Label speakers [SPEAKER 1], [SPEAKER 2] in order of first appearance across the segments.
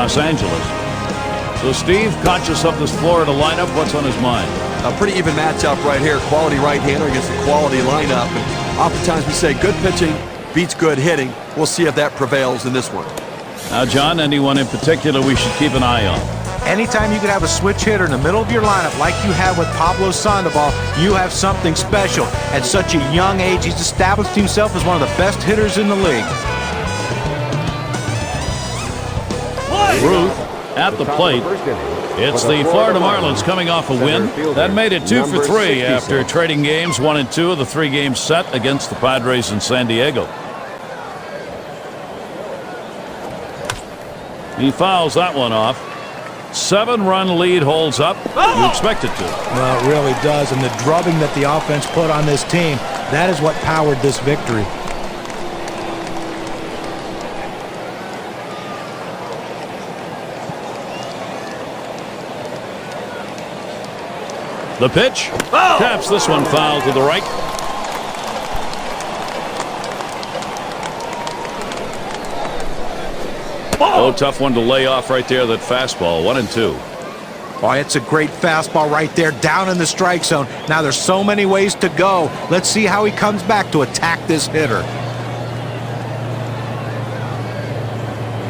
[SPEAKER 1] Los Angeles. So Steve, conscious of this Florida lineup, what's on his mind?
[SPEAKER 2] A pretty even matchup right here. Quality right-hander against a quality lineup. And oftentimes we say good pitching beats good hitting. We'll see if that prevails in this one.
[SPEAKER 1] Now, John, anyone in particular we should keep an eye on?
[SPEAKER 3] Anytime you can have a switch hitter in the middle of your lineup like you have with Pablo Sandoval, you have something special. At such a young age, he's established himself as one of the best hitters in the league.
[SPEAKER 1] Ruth at the plate. It's the Florida Marlins coming off a win. That made it 2 for 3 after trading games 1 and 2 of the 3-game set against the Padres in San Diego. He fouls that one off. 7-run lead holds up. You expect it to.
[SPEAKER 3] Well, it really does. And the drubbing that the offense put on this team, that is what powered this victory.
[SPEAKER 1] The pitch. Taps this one foul to the right. Oh, tough one to lay off right there, that fastball. 1 and 2.
[SPEAKER 3] Oh, it's a great fastball right there down in the strike zone. Now there's so many ways to go. Let's see how he comes back to attack this hitter.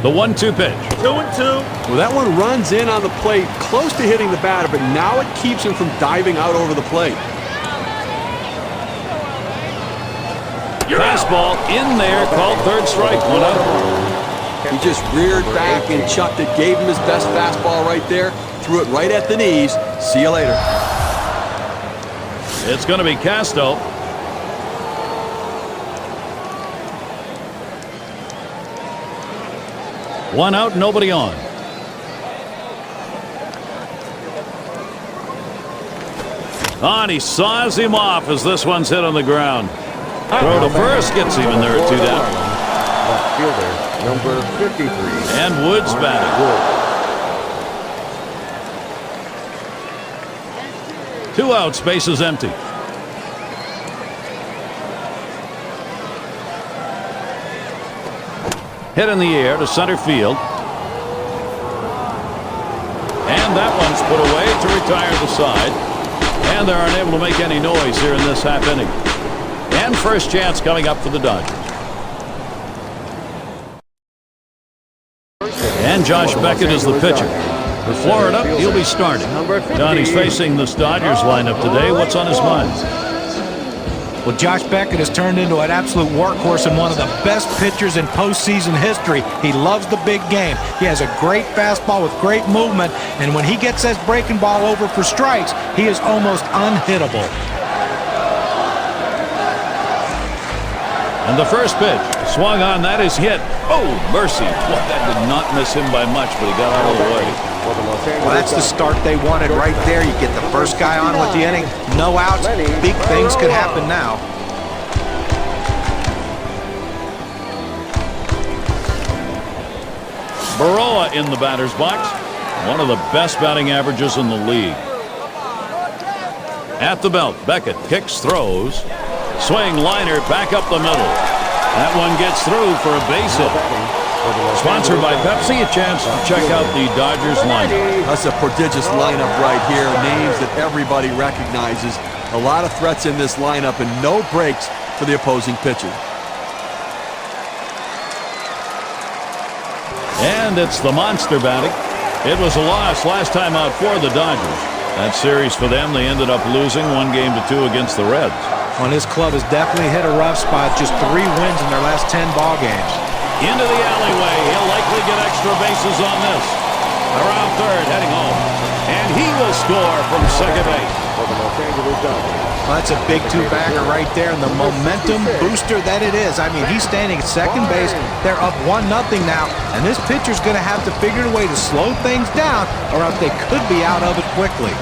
[SPEAKER 1] The 1-2 pitch.
[SPEAKER 2] 2-2. Well, that one runs in on the plate, close to hitting the batter, but now it keeps him from diving out over the plate.
[SPEAKER 1] Fastball in there, called third strike. 1 out.
[SPEAKER 2] He just reared back and chucked it, gave him his best fastball right there, threw it right at the knees. See you later.
[SPEAKER 1] It's going to be Castro. One out, nobody on. And he saws him off as this one's hit on the ground. Throw to first gets him in there at 2 down.
[SPEAKER 4] Left fielder, number 53.
[SPEAKER 1] And Woods batting. 2 outs, base is empty. Hit in the air to center field. And that one's put away to retire the side. And they're unable to make any noise here in this half inning. And first chance coming up for the Dodgers. And Josh Beckett is the pitcher. For Florida, he'll be starting. Johnny's facing this Dodgers lineup today. What's on his mind?
[SPEAKER 3] Well, Josh Beckett has turned into an absolute workhorse and one of the best pitchers in postseason history. He loves the big game. He has a great fastball with great movement, and when he gets that breaking ball over for strikes, he is almost unhittable.
[SPEAKER 1] And the first pitch swung on, that is hit. Oh, mercy. Well, that did not miss him by much, but he got out of the way.
[SPEAKER 3] Well, that's the start they wanted right there. You get the first guy on with the inning, no outs. Big things could happen now.
[SPEAKER 1] Baroa in the batter's box. One of the best batting averages in the league. At the belt, Beckett kicks, throws. Swing, liner, back up the middle. That one gets through for a base hit. Sponsored by Pepsi, a chance to check out the Dodgers lineup.
[SPEAKER 2] That's a prodigious lineup right here. Names that everybody recognizes. A lot of threats in this lineup and no breaks for the opposing pitcher.
[SPEAKER 1] And it's the monster batting. It was a loss last time out for the Dodgers. That series for them, they ended up losing 1-2 against the Reds.
[SPEAKER 3] Well, his club has definitely hit a rough spot. Just 3 wins in their last 10 ball games.
[SPEAKER 1] Into the alleyway. He'll likely get extra bases on this. Around third, heading home. And he will score from second base.
[SPEAKER 3] Well, that's a big 2-bagger right there, and the momentum booster that it is. I mean, he's standing at second base. They're up 1-0 now, and this pitcher's going to have to figure a way to slow things down, or else they could be out of it quickly.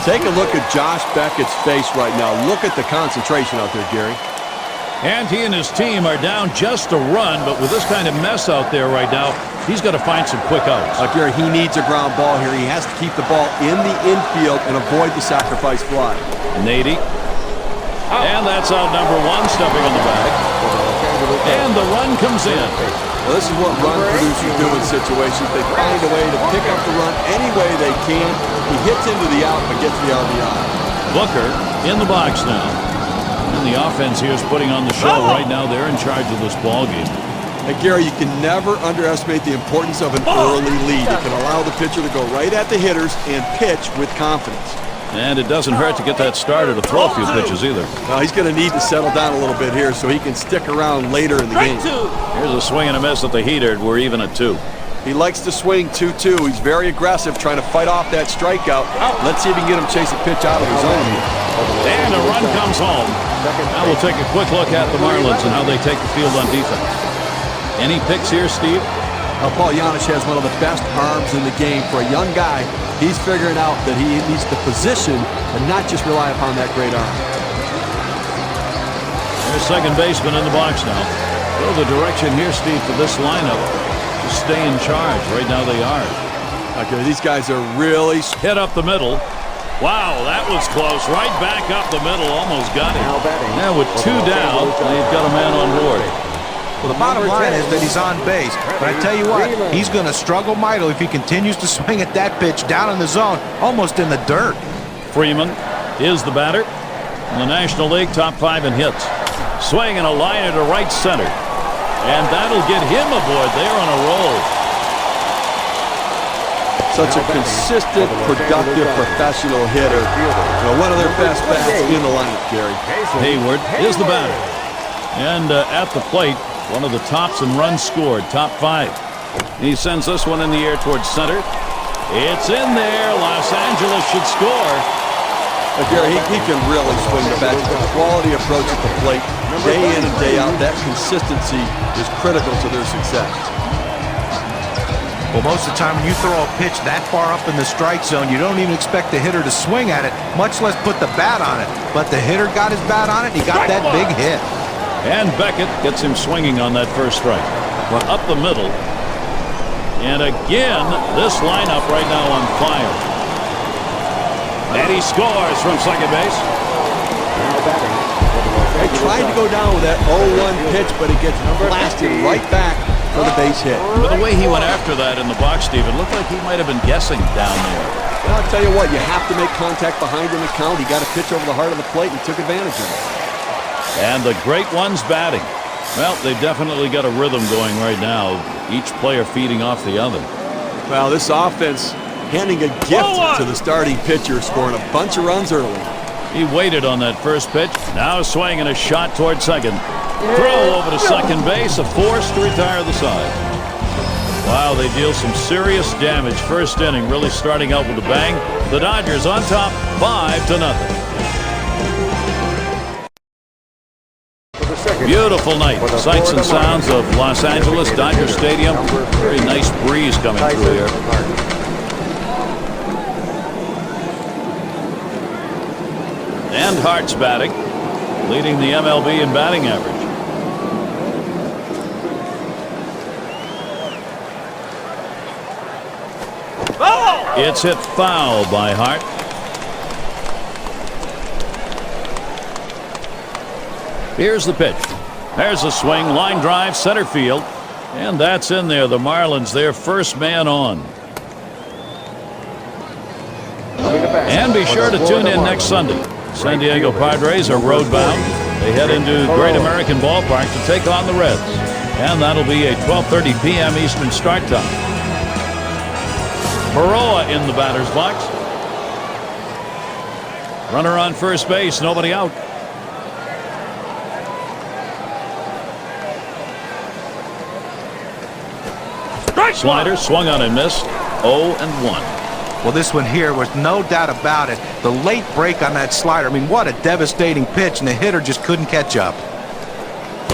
[SPEAKER 2] Take a look at Josh Beckett's face right now. Look at the concentration out there, Gary.
[SPEAKER 1] And he and his team are down just a run, but with this kind of mess out there right now, he's got to find some quick outs.
[SPEAKER 2] Gary, he needs a ground ball here. He has to keep the ball in the infield and avoid the sacrifice fly.
[SPEAKER 1] Nady. And that's out number 1, stepping on the bag. And the run comes in.
[SPEAKER 2] Well, this is what run producers do in situations. They find a way to pick up the run any way they can. He hits into the out but gets the RBI.
[SPEAKER 1] Booker in the box now. And the offense here is putting on the show right now. They're in charge of this ball game.
[SPEAKER 2] And Gary, you can never underestimate the importance of an early lead. It can allow the pitcher to go right at the hitters and pitch with confidence.
[SPEAKER 1] And it doesn't hurt to get that starter to throw a few pitches either.
[SPEAKER 2] Well, he's going to need to settle down a little bit here so he can stick around later in the game.
[SPEAKER 1] Here's a swing and a miss at the heater. We're even at 2.
[SPEAKER 2] He likes to swing 2-2. He's very aggressive trying to fight off that strikeout. Let's see if we can get him to chase a pitch out of his zone.
[SPEAKER 1] And a run comes home. Now we'll take a quick look at the Marlins and how they take the field on defense. Any picks here, Steve?
[SPEAKER 2] Paul Janich has one of the best arms in the game. For a young guy, he's figuring out that he needs to position and not just rely upon that great arm.
[SPEAKER 1] There's second baseman in the box now. Well, the direction here, Steve, for this lineup to stay in charge. Right now they are.
[SPEAKER 2] Okay, these guys are really
[SPEAKER 1] hit up the middle. Wow, that was close. Right back up the middle. Almost got him. Now with 2 down, they've got a man on board.
[SPEAKER 3] Well, the bottom line is that he's on base. But I tell you what, he's going to struggle mightily if he continues to swing at that pitch down in the zone, almost in the dirt.
[SPEAKER 1] Freeman is the batter. In the National League, top 5 in hits. Swing and a liner to right center. And that'll get him aboard there on a roll.
[SPEAKER 2] Such a consistent, productive, professional hitter. One of their best bats in the lineup, Gary.
[SPEAKER 1] Hayward is the batter. And at the plate, one of the tops in runs scored, top 5. He sends this one in the air towards center. It's in there. Los Angeles should score.
[SPEAKER 2] Gary, he can really swing the bat. The quality approach at the plate, day in and day out, that consistency is critical to their success.
[SPEAKER 3] Well, most of the time when you throw a pitch that far up in the strike zone, you don't even expect the hitter to swing at it, much less put the bat on it. But the hitter got his bat on it, and he got that big hit.
[SPEAKER 1] And Beckett gets him swinging on that first strike. We're up the middle. And again, this lineup right now on fire. And he scores from second base.
[SPEAKER 2] They tried to go down with that 0-1 pitch, but it gets blasted right back for the base hit.
[SPEAKER 1] But the way he went after that in the box, Steve, it looked like he might have been guessing down there.
[SPEAKER 2] Well, I'll tell you what, you have to make contact behind in the count. He got a pitch over the heart of the plate and took advantage of it.
[SPEAKER 1] And the great ones batting. Well, they've definitely got a rhythm going right now. Each player feeding off the other.
[SPEAKER 2] Well, this offense handing a gift to the starting pitcher, scoring a bunch of runs early.
[SPEAKER 1] He waited on that first pitch. Now swinging a shot toward second. Throw over to second base. A force to retire the side. Wow, they deal some serious damage. First inning really starting out with a bang. The Dodgers on top 5-0. Beautiful night. Sights and sounds of Los Angeles, Dodger Stadium. Very nice breeze coming through here. And Hart's batting, leading the MLB in batting average. It's hit foul by Hart. Here's the pitch. There's a swing, line drive, center field. And that's in there. The Marlins, their first man on. And be sure to tune in next Sunday. San Diego Padres are roadbound. They head into Great American Ballpark to take on the Reds. And that'll be a 12:30 p.m. Eastern start time. Baroa in the batter's box. Runner on first base, nobody out. Slider swung on and missed. 0-1.
[SPEAKER 3] Well, this one here was no doubt about it. The late break on that slider. I mean, what a devastating pitch, and the hitter just couldn't catch up.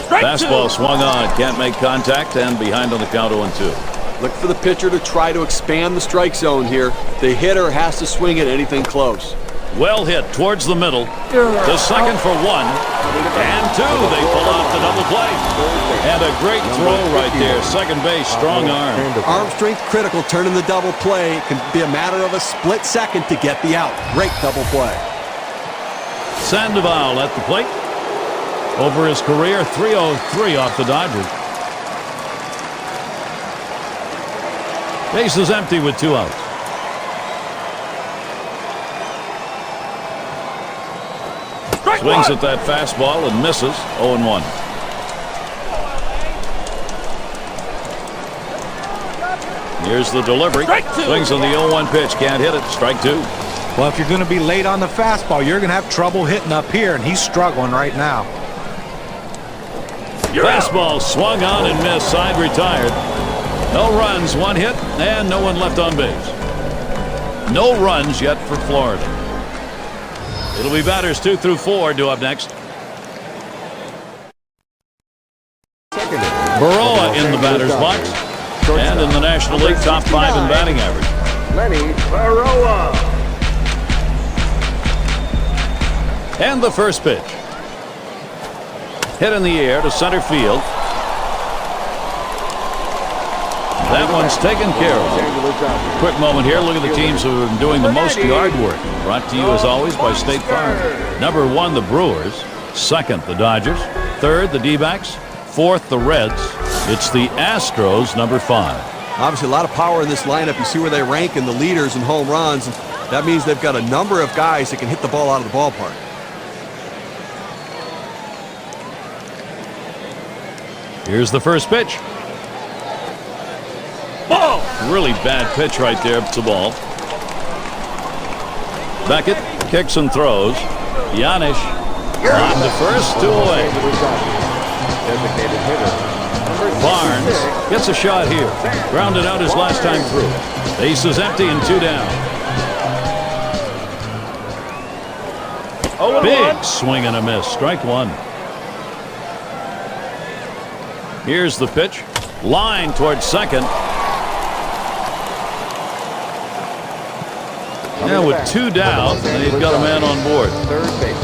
[SPEAKER 1] Fastball swung on, can't make contact, and behind on the count 0-2.
[SPEAKER 2] Look for the pitcher to try to expand the strike zone here. The hitter has to swing at anything close.
[SPEAKER 1] Well hit towards the middle. To second for 1 and 2. They pull out the double play. And a great throw right there. Second base, strong arm.
[SPEAKER 2] Arm strength critical, turning the double play. It can be a matter of a split second to get the out. Great double play.
[SPEAKER 1] Sandoval at the plate. Over his career, 303 off the Dodgers. Base is empty with 2 outs. Swings at that fastball and misses. 0-1. Here's the delivery. Swings on the 0-1 pitch. Can't hit it. Strike 2.
[SPEAKER 3] Well, if you're going to be late on the fastball, you're going to have trouble hitting up here, and he's struggling right now.
[SPEAKER 1] Fastball swung on and missed. Side retired. No runs, 1 hit, and no one left on base. No runs yet for Florida. It'll be batters 2 through 4 due up next. Baroa in the batter's box. And in the National League, top 5 in batting average.
[SPEAKER 4] Lenny Baroa.
[SPEAKER 1] And the first pitch. Hit in the air to center field. That one's taken care of. Quick moment here. Look at the teams who have been doing the most yard work. Brought to you as always by State Farm. Number 1, the Brewers. 2nd, the Dodgers. 3rd, the D-backs. 4th, the Reds. It's the Astros, number 5.
[SPEAKER 2] Obviously, a lot of power in this lineup. You see where they rank in the leaders in home runs. And that means they've got a number of guys that can hit the ball out of the ballpark.
[SPEAKER 1] Here's the first pitch. Ball! Really bad pitch right there. It's a ball. Beckett kicks and throws. Yanish on to first, 2 away.
[SPEAKER 4] Designated hitter.
[SPEAKER 1] Barnes gets a shot here. Grounded out his last time through. Base is empty and 2 down. Big swing and a miss. Strike 1. Here's the pitch. Line towards second. Now with 2 down, they've got a man on board.
[SPEAKER 4] Third base.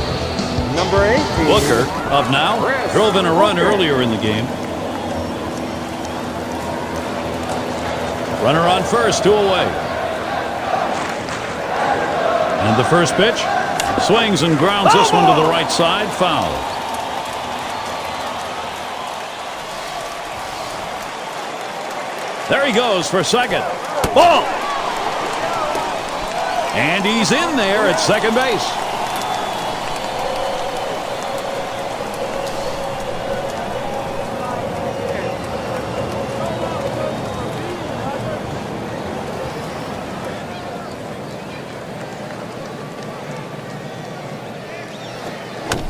[SPEAKER 4] Number 18.
[SPEAKER 1] Booker, up now, drove in a run earlier in the game. Runner on first, 2 away. And the first pitch. Swings and grounds this one to the right side. Foul. There he goes for second. Ball! And he's in there at second base.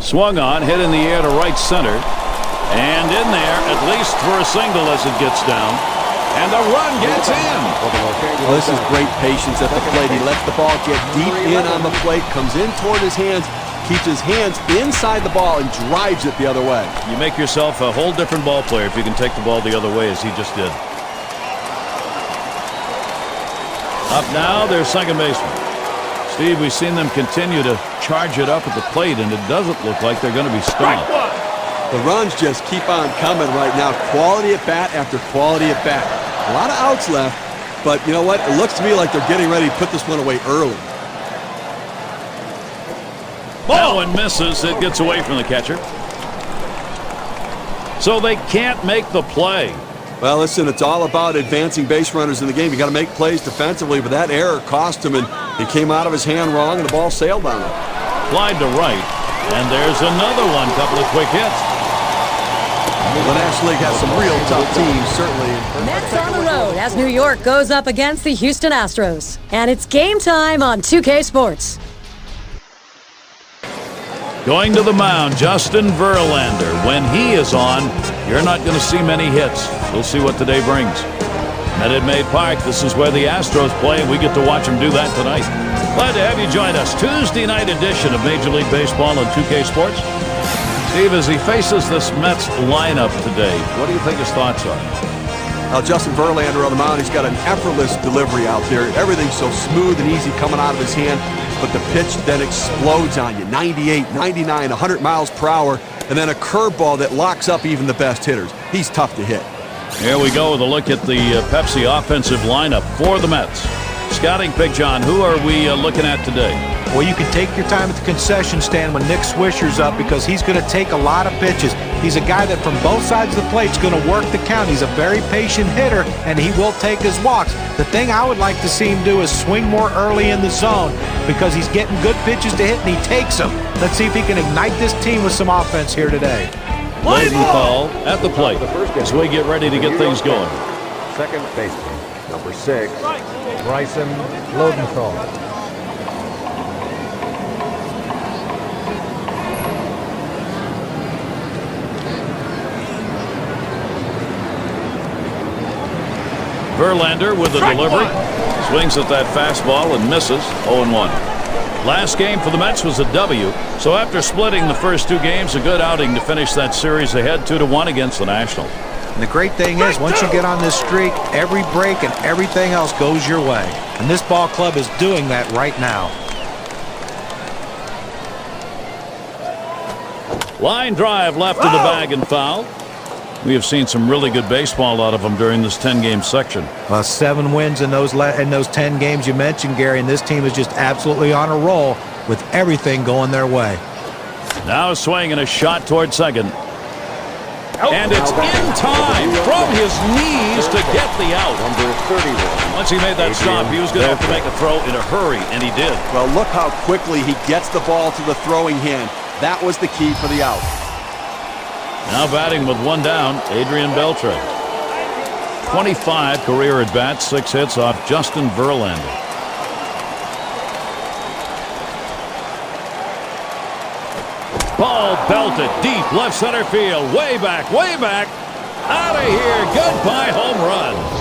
[SPEAKER 1] Swung on, hit in the air to right center. And in there, at least for a single as it gets down. And the run gets in.
[SPEAKER 2] Well, this is great patience at the plate. He lets the ball get deep in on the plate, comes in toward his hands, keeps his hands inside the ball, and drives it the other way.
[SPEAKER 1] You make yourself a whole different ball player if you can take the ball the other way as he just did. Up now, their second baseman. Steve, we've seen them continue to charge it up at the plate, and it doesn't look like they're going to be stopped.
[SPEAKER 2] The runs just keep on coming right now. Quality at bat after quality at bat. A lot of outs left, but you know what? It looks to me like they're getting ready to put this one away early.
[SPEAKER 1] That one misses. It gets away from the catcher. So they can't make the play.
[SPEAKER 2] Well, listen, it's all about advancing base runners in the game. You got to make plays defensively, but that error cost him, and it came out of his hand wrong, and the ball sailed on him.
[SPEAKER 1] Flied to right, and there's another one. Couple of quick hits.
[SPEAKER 2] The National League has some real tough teams, certainly.
[SPEAKER 5] Mets on the road as New York goes up against the Houston Astros. And it's game time on 2K Sports.
[SPEAKER 1] Going to the mound, Justin Verlander. When he is on, you're not going to see many hits. We'll see what today brings. Minute Maid Park, this is where the Astros play, and we get to watch them do that tonight. Glad to have you join us. Tuesday night edition of Major League Baseball on 2K Sports. Steve, as he faces this Mets lineup today, what do you think his thoughts are?
[SPEAKER 2] Now, Justin Verlander on the mound, he's got an effortless delivery out there. Everything's so smooth and easy coming out of his hand, but the pitch then explodes on you. 98, 99, 100 miles per hour, and then a curveball that locks up even the best hitters. He's tough to hit.
[SPEAKER 1] Here we go with a look at the Pepsi offensive lineup for the Mets. Scouting pick, John. Who are we looking at today?
[SPEAKER 3] Well, you can take your time at the concession stand when Nick Swisher's up because he's going to take a lot of pitches. He's a guy that from both sides of the plate is going to work the count. He's a very patient hitter, and he will take his walks. The thing I would like to see him do is swing more early in the zone because he's getting good pitches to hit, and he takes them. Let's see if he can ignite this team with some offense here today.
[SPEAKER 1] Lodenthal at the plate as we get ready to get things going.
[SPEAKER 4] Second baseman, number 6, Bryson Lodenthal.
[SPEAKER 1] Verlander with the delivery. Swings at that fastball and misses. 0-1. Last game for the Mets was a W. So after splitting the first 2 games, a good outing to finish that series ahead 2-1 against the Nationals.
[SPEAKER 3] And the great thing is, once you get on this streak, every break and everything else goes your way. And this ball club is doing that right now.
[SPEAKER 1] Line drive left of the bag and foul. We have seen some really good baseball out of them during this 10-game section.
[SPEAKER 3] 7 wins in those 10 games you mentioned, Gary, and this team is just absolutely on a roll with everything going their way.
[SPEAKER 1] Now a swing and a shot toward second. And it's in time from his knees to get the out.
[SPEAKER 4] Number 31.
[SPEAKER 1] Once he made that stop, he was going to have to make a throw in a hurry, and he did.
[SPEAKER 2] Well, look how quickly he gets the ball to the throwing hand. That was the key for the out.
[SPEAKER 1] Now batting with 1 down, Adrian Beltre. 25 career at-bats, 6 hits off Justin Verlander. Ball belted deep left center field. Way back, way back. Out of here. Goodbye home run.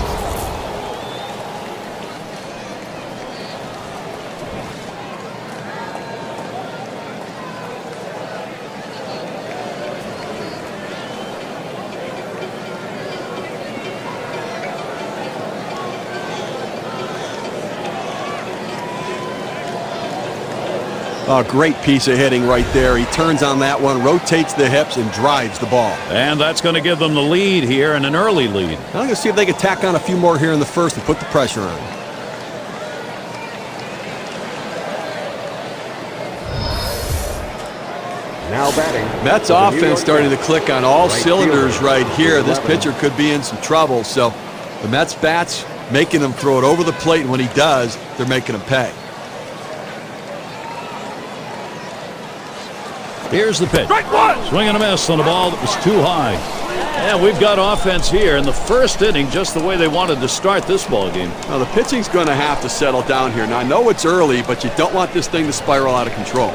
[SPEAKER 2] A great piece of hitting right there. He turns on that one, rotates the hips, and drives the ball.
[SPEAKER 1] And that's going to give them the lead here, and an early lead.
[SPEAKER 2] I'm going to see if they can tack on a few more here in the first and put the pressure on.
[SPEAKER 4] Now batting.
[SPEAKER 2] Mets offense starting to click on all cylinders right here. This pitcher could be in some trouble. So the Mets bats making him throw it over the plate, and when he does, they're making him pay.
[SPEAKER 1] Here's the pitch. Swing and a miss on a ball that was too high. Yeah, we've got offense here in the first inning, just the way they wanted to start this ball game.
[SPEAKER 2] Now, the pitching's going to have to settle down here. Now, I know it's early, but you don't want this thing to spiral out of control.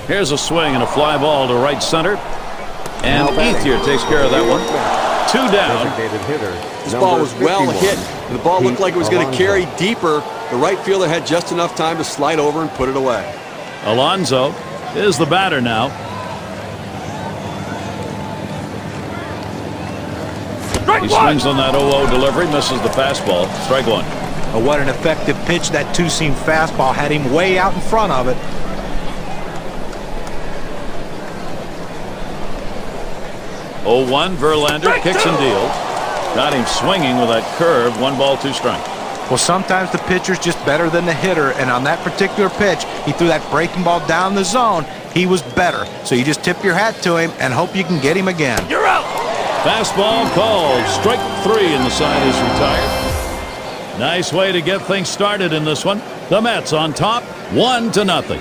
[SPEAKER 1] Here's a swing and a fly ball to right center. And Ethier takes care of that one. 2 down.
[SPEAKER 2] This ball was well hit. The ball looked like it was going to carry deeper. The right fielder had just enough time to slide over and put it away.
[SPEAKER 1] Alonso is the batter now. He swings on that 0-0 delivery, misses the fastball. Strike 1.
[SPEAKER 3] Oh, what an effective pitch. That 2-seam fastball had him way out in front of it.
[SPEAKER 1] 0-1, Verlander kicks and deals. Got him swinging with that curve. 1 ball, 2 strikes.
[SPEAKER 3] Well, sometimes the pitcher's just better than the hitter, and on that particular pitch, he threw that breaking ball down the zone. He was better. So you just tip your hat to him and hope you can get him again.
[SPEAKER 1] You're out. Fastball called. Strike 3, and the side is retired. Nice way to get things started in this one. The Mets on top, 1-0.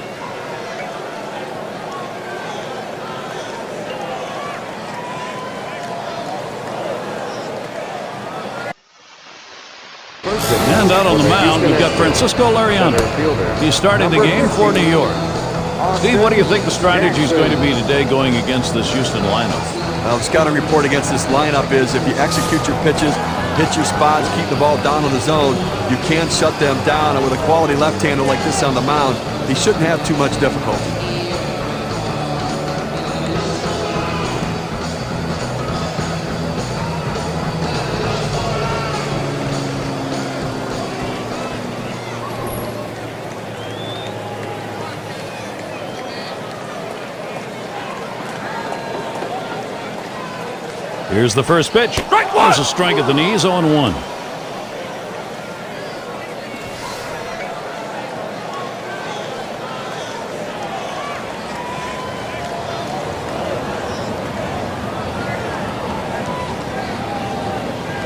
[SPEAKER 1] And out on the mound, we've got Francisco Liriano. He's starting the game for New York. Steve, what do you think the strategy is going to be today going against this Houston lineup?
[SPEAKER 2] Well, the scouting report against this lineup is if you execute your pitches, hit your spots, keep the ball down in the zone, you can shut them down. And with a quality left-hander like this on the mound, he shouldn't have too much difficulty.
[SPEAKER 1] Here's the first pitch. There's a strike at the knees, 0-1.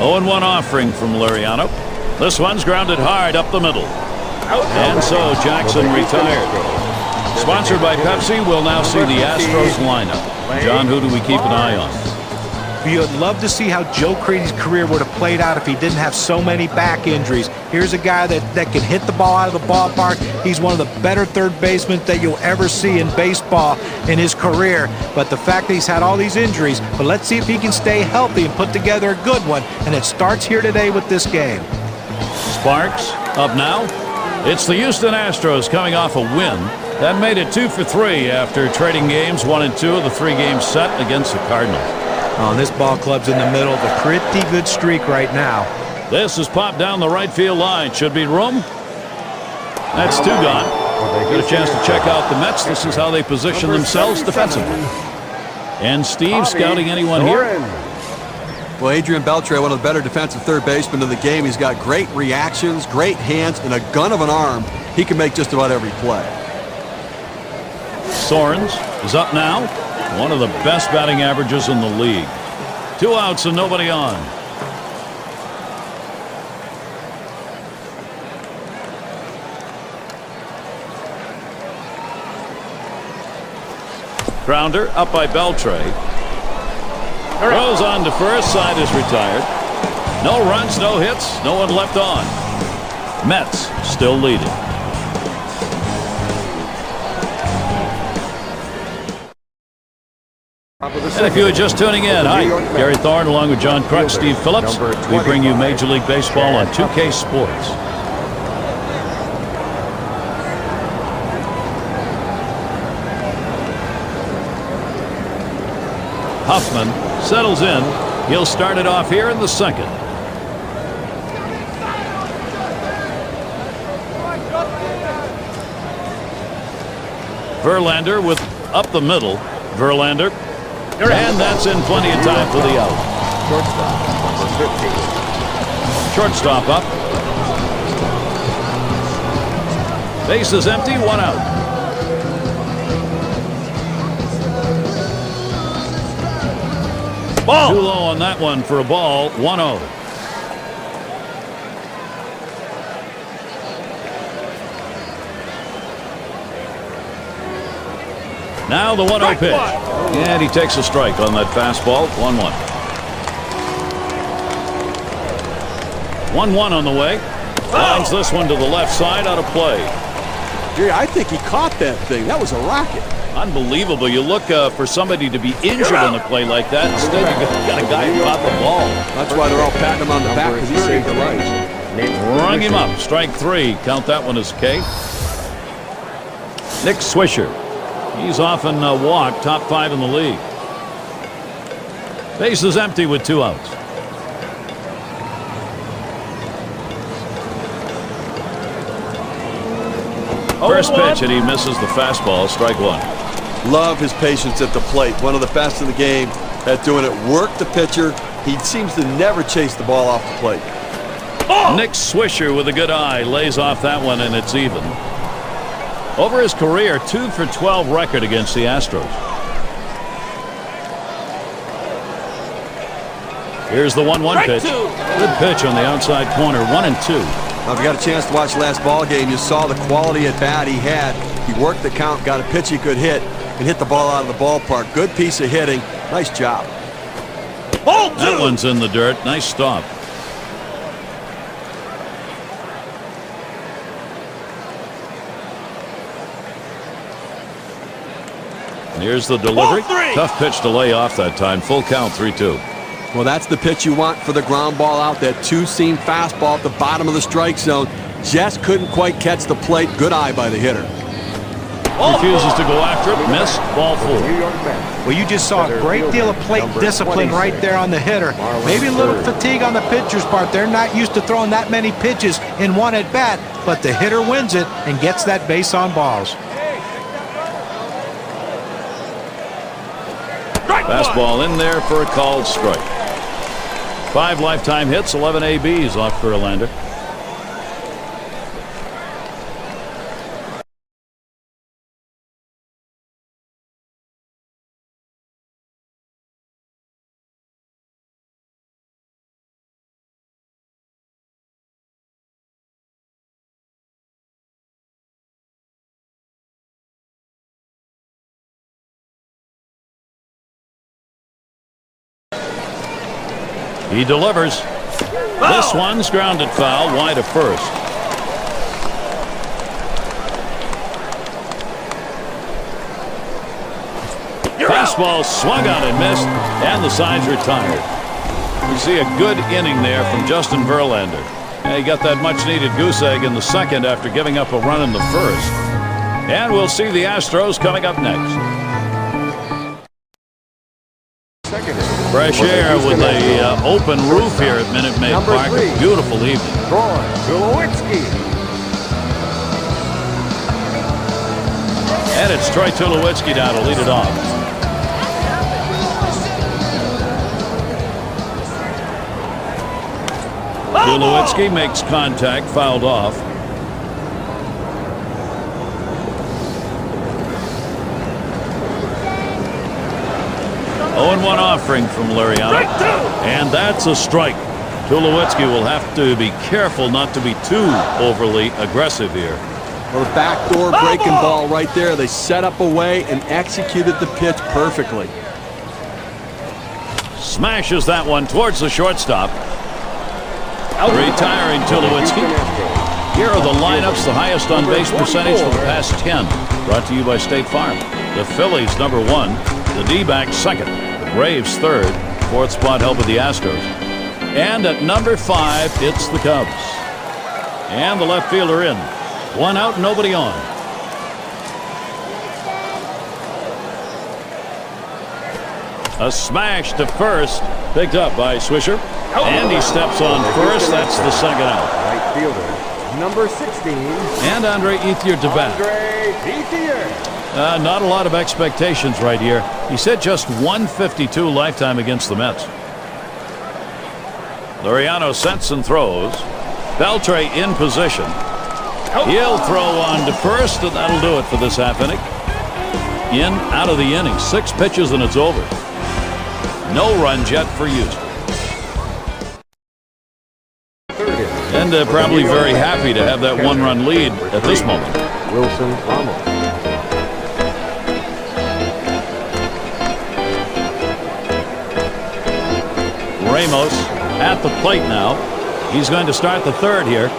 [SPEAKER 1] 0-1 offering from Liriano. This one's grounded hard up the middle. And so Jackson retired. Sponsored by Pepsi, we'll now see the Astros lineup. John, who do we keep an eye on?
[SPEAKER 3] You'd love to see how Joe Creedy's career would have played out if he didn't have so many back injuries. Here's a guy that can hit the ball out of the ballpark. He's one of the better third basemen that you'll ever see in baseball in his career. But the fact that he's had all these injuries, but let's see if he can stay healthy and put together a good one. And it starts here today with this game.
[SPEAKER 1] Sparks up now. It's the Houston Astros coming off a win. That made it 2 for 3 after trading games 1 and 2 of the 3-game set against the Cardinals.
[SPEAKER 3] Oh, this ball club's in the middle of a pretty good streak right now.
[SPEAKER 1] This is popped down the right field line. Should be room. That's 2 gone. Get a chance to check out the Mets. This is how they position themselves defensively. And Steve scouting anyone here?
[SPEAKER 2] Well, Adrian Beltre, one of the better defensive third basemen in the game. He's got great reactions, great hands, and a gun of an arm. He can make just about every play.
[SPEAKER 1] Sorens is up now. One of the best batting averages in the league. 2 outs and nobody on. Grounder up by Beltre. Throws on to first. Side is retired. No runs, no hits, no one left on. Mets still leading. And if you are just tuning in, hi, Gary Thorne along with John Crutch, Steve Phillips. We bring you Major League Baseball on 2K Sports. Huffman settles in. He'll start it off here in the second. Verlander with up the middle. Verlander. And that's in plenty of time for the out. Shortstop up. Base is empty, 1 out. Ball. Too low on that one for a ball, 1-0. Now the 1-0 pitch. And he takes a strike on that fastball. 1-1. 1-1 on the way. Lines this one to the left side, out of play.
[SPEAKER 2] Gee, I think he caught that thing. That was a rocket.
[SPEAKER 1] Unbelievable. You look for somebody to be injured on a play like that. Instead, you got a guy who caught the ball.
[SPEAKER 2] That's why they're all patting him on the back, because he saved the life.
[SPEAKER 1] Rung him up. Strike 3. Count that one as K. Nick Swisher. He's often walked, top 5 in the league. Base is empty with 2 outs. First pitch, and he misses the fastball. Strike 1.
[SPEAKER 2] Love his patience at the plate. One of the best in the game at doing it. Work the pitcher. He seems to never chase the ball off the plate.
[SPEAKER 1] Nick Swisher with a good eye lays off that one, and it's even. Over his career, 2 for 12 record against the Astros. Here's the 1-1 pitch. Good pitch on the outside corner. 1-2.
[SPEAKER 2] Now, if you got a chance to watch the last ball game, you saw the quality at bat he had. He worked the count, got a pitch he could hit, and hit the ball out of the ballpark. Good piece of hitting. Nice job.
[SPEAKER 1] That one's in the dirt. Nice stop. Here's the delivery. Tough pitch to lay off that time. Full count, 3-2.
[SPEAKER 2] Well, that's the pitch you want for the ground ball out. That two-seam fastball at the bottom of the strike zone. Just couldn't quite catch the plate. Good eye by the hitter.
[SPEAKER 1] Refuses to go after it. Missed. Ball 4.
[SPEAKER 3] Well, you just saw a great deal of plate discipline right there on the hitter. Maybe a little fatigue on the pitcher's part. They're not used to throwing that many pitches in one at bat, but the hitter wins it and gets that base on balls.
[SPEAKER 1] Fastball in there for a called strike. 5 lifetime hits, 11 ABs off Verlander. He delivers. This one's grounded foul wide of first. Fastball swung on and missed, and the side's retired. We see a good inning there from Justin Verlander. And he got that much-needed goose egg in the second after giving up a run in the first. And we'll see the Astros coming up next. Fresh air with a open roof here at Minute Maid Park. A beautiful evening. And it's Troy Tulowitzki now to lead it off. Tulowitzki makes contact, fouled off. One offering from Liriano, and that's a strike. Tulowitzki will have to be careful not to be too overly aggressive here.
[SPEAKER 2] Well, the backdoor breaking ball right there. They set up a way and executed the pitch perfectly.
[SPEAKER 1] Smashes that one towards the shortstop. Retiring Tulowitzki. Here are the lineups, the highest on base percentage for the past 10. Brought to you by State Farm. The Phillies number 1, the D-backs second, the Braves third, fourth spot held with the Astros. And at number 5, it's the Cubs. And the left fielder in. One out, nobody on. A smash to first, picked up by Swisher. And he steps on first. That's the second out.
[SPEAKER 4] Right fielder, number 16.
[SPEAKER 1] And Andre Ethier to bat. Not a lot of expectations right here. He said just 152 lifetime against the Mets. Liriano sets and throws. Beltre in position. He'll throw on to first, and that'll do it for this half inning. In, out of the inning. 6 pitches and it's over. No runs yet for Houston. And probably very happy to have that 1-run lead at this moment.
[SPEAKER 4] Wilson Ramos.
[SPEAKER 1] Ramos at the plate now. He's going to start the third here.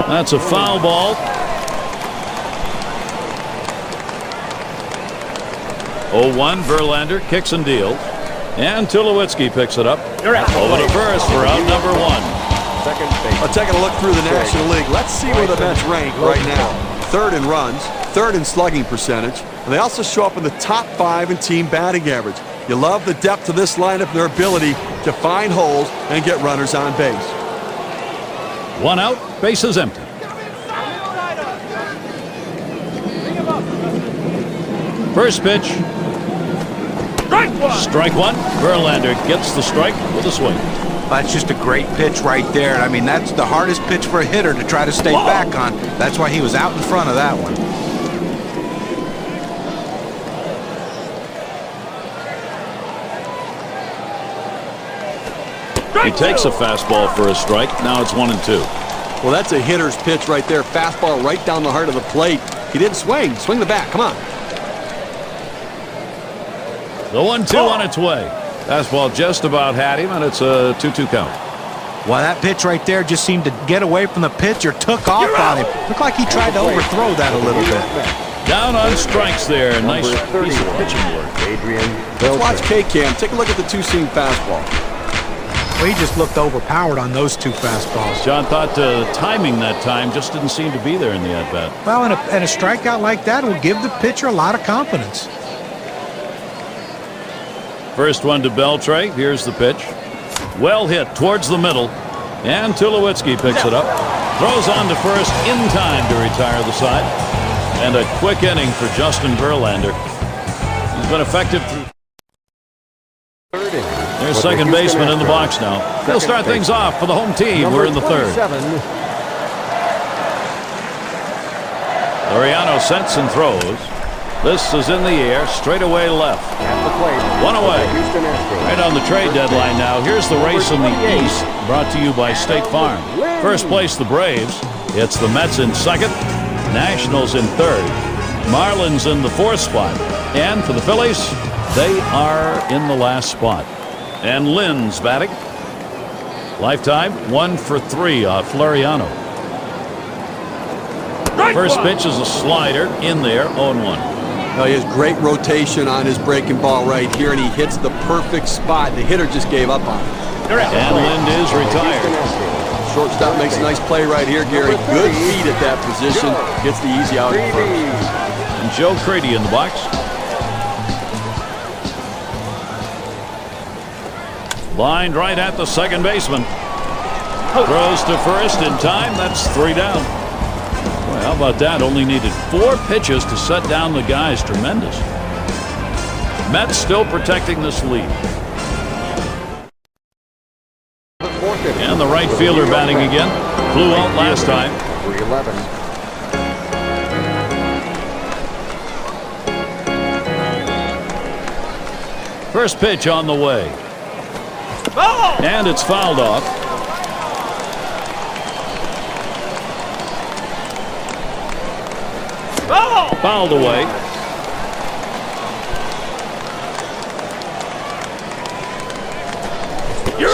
[SPEAKER 1] That's a foul ball. 0-1, Verlander kicks and deals. And Tulowitzki picks it up. Over to first for out number 1.
[SPEAKER 4] Second base.
[SPEAKER 2] Well, taking a look through the National League, let's see where the Mets rank right now. 3rd in runs, 3rd in slugging percentage, and they also show up in the top 5 in team batting average. You love the depth of this lineup and their ability to find holes and get runners on base.
[SPEAKER 1] 1 out, bases empty. First pitch. Strike 1. Verlander gets the strike with a swing.
[SPEAKER 3] That's just a great pitch right there. I mean, that's the hardest pitch for a hitter to try to stay back on. That's why he was out in front of that one.
[SPEAKER 1] He takes a fastball for a strike. Now it's 1-2.
[SPEAKER 2] Well, that's a hitter's pitch right there. Fastball right down the heart of the plate. He didn't swing. Swing the bat. Come on.
[SPEAKER 1] The 1-2 on its way. Fastball just about had him, and it's a 2-2 count.
[SPEAKER 3] Well, that pitch right there just seemed to get away from the pitcher, took off on him. Looked like he tried to overthrow that a little bit.
[SPEAKER 1] Down on strikes there. Nice piece of pitching work.
[SPEAKER 2] Let's watch K-Cam. Take a look at the two-seam fastball.
[SPEAKER 3] Well, he just looked overpowered on those 2 fastballs.
[SPEAKER 1] John thought timing that time just didn't seem to be there in the at-bat.
[SPEAKER 3] Well, and a strikeout like that will give the pitcher a lot of confidence.
[SPEAKER 1] First one to Beltre. Here's the pitch. Well hit towards the middle. And Tulowitzki picks it up. Throws on to first in time to retire the side. And a quick inning for Justin Verlander. He's been effective through. There's second baseman in the box now. He'll start things off for the home team. We're in the 3rd. Liriano sets and throws. This is in the air, straight away left. One away. Right on the trade deadline now. Here's the race in the East, brought to you by State Farm. First place, the Braves. It's the Mets in second. Nationals in third. Marlins in the fourth spot. And for the Phillies, they are in the last spot. And Lynn's batting. Lifetime 1 for 3 off Floriano. First pitch is a slider in there, 0-1.
[SPEAKER 2] He has great rotation on his breaking ball right here, and he hits the perfect spot. The hitter just gave up on it.
[SPEAKER 1] And Lind is retired.
[SPEAKER 2] Shortstop makes a nice play right here, Gary. Good feet at that position. Gets the easy out at first.
[SPEAKER 1] And Joe Crady in the box. Lined right at the second baseman. Throws to first in time. That's 3 down. Well, how about that? Only needed 4 pitches to set down the guys. Tremendous. Mets still protecting this lead. And the right fielder batting again. Flew out last time.
[SPEAKER 4] 3-11.
[SPEAKER 1] First pitch on the way. And it's fouled off. Fouled away.